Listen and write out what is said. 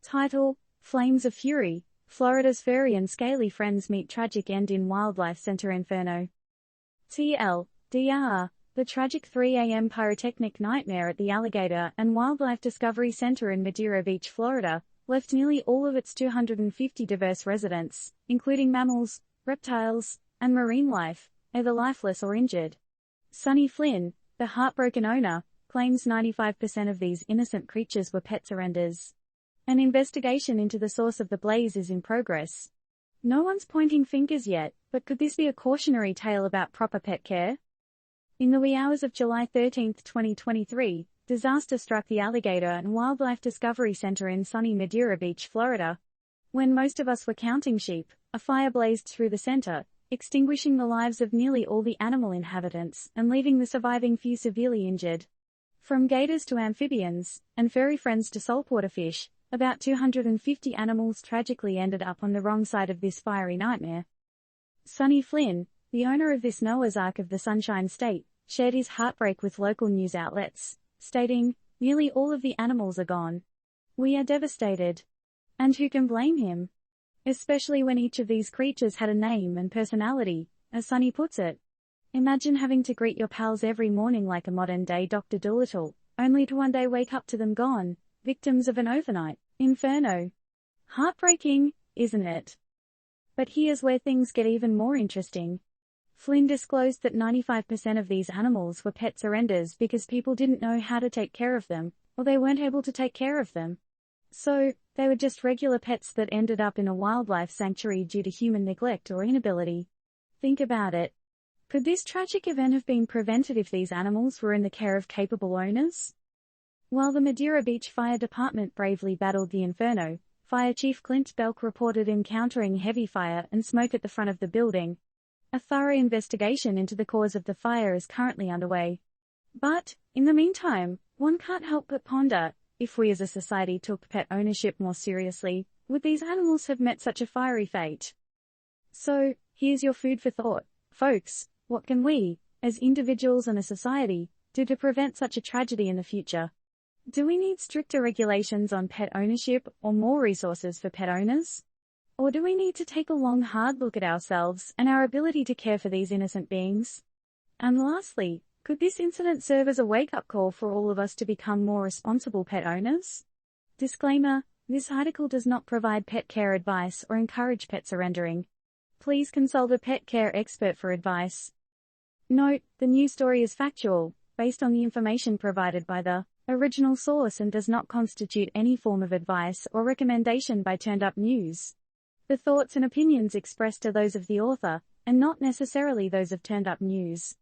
Title: Flames of Fury. Florida's Furry and Scaly friends meet tragic end in Wildlife Center Inferno. TLDR: The tragic 3 a.m. pyrotechnic nightmare at the Alligator and Wildlife Discovery Center in Madeira Beach, Florida, left nearly all of its 250 diverse residents, including mammals, reptiles, and marine life, either lifeless or injured. Sonny Flynn, the heartbroken owner, claims 95% of these innocent creatures were pet surrenders. An investigation into the source of the blaze is in progress. No one's pointing fingers yet, but could this be a cautionary tale about proper pet care? In the wee hours of July 13, 2023, disaster struck the Alligator and Wildlife Discovery Center in sunny Madeira Beach, Florida. When most of us were counting sheep, a fire blazed through the center, extinguishing the lives of nearly all the animal inhabitants and leaving the surviving few severely injured. From gators to amphibians, and furry friends to saltwater fish, about 250 animals tragically ended up on the wrong side of this fiery nightmare. Sonny Flynn, the owner of this Noah's Ark of the Sunshine State, shared his heartbreak with local news outlets, stating, "Nearly all of the animals are gone. We are devastated." And who can blame him? Especially when each of these creatures had a name and personality, as Sonny puts it. Imagine having to greet your pals every morning like a modern-day Dr. Dolittle, only to one day wake up to them gone, victims of an overnight inferno. Heartbreaking, isn't it? But here's where things get even more interesting. Flynn disclosed that 95% of these animals were pet surrenders because people didn't know how to take care of them, or they weren't able to take care of them. So, they were just regular pets that ended up in a wildlife sanctuary due to human neglect or inability. Think about it. Could this tragic event have been prevented if these animals were in the care of capable owners? While the Madeira Beach Fire Department bravely battled the inferno, Fire Chief Clint Belk reported encountering heavy fire and smoke at the front of the building. A thorough investigation into the cause of the fire is currently underway. But, in the meantime, one can't help but ponder, if we as a society took pet ownership more seriously, would these animals have met such a fiery fate? So, here's your food for thought, folks. What can we, as individuals and a society, do to prevent such a tragedy in the future? Do we need stricter regulations on pet ownership or more resources for pet owners? Or do we need to take a long, hard look at ourselves and our ability to care for these innocent beings? And lastly, could this incident serve as a wake-up call for all of us to become more responsible pet owners? Disclaimer: this article does not provide pet care advice or encourage pet surrendering. Please consult a pet care expert for advice. Note: the news story is factual, based on the information provided by the original source and does not constitute any form of advice or recommendation by Turned Up News. The thoughts and opinions expressed are those of the author, and not necessarily those of Turned Up News.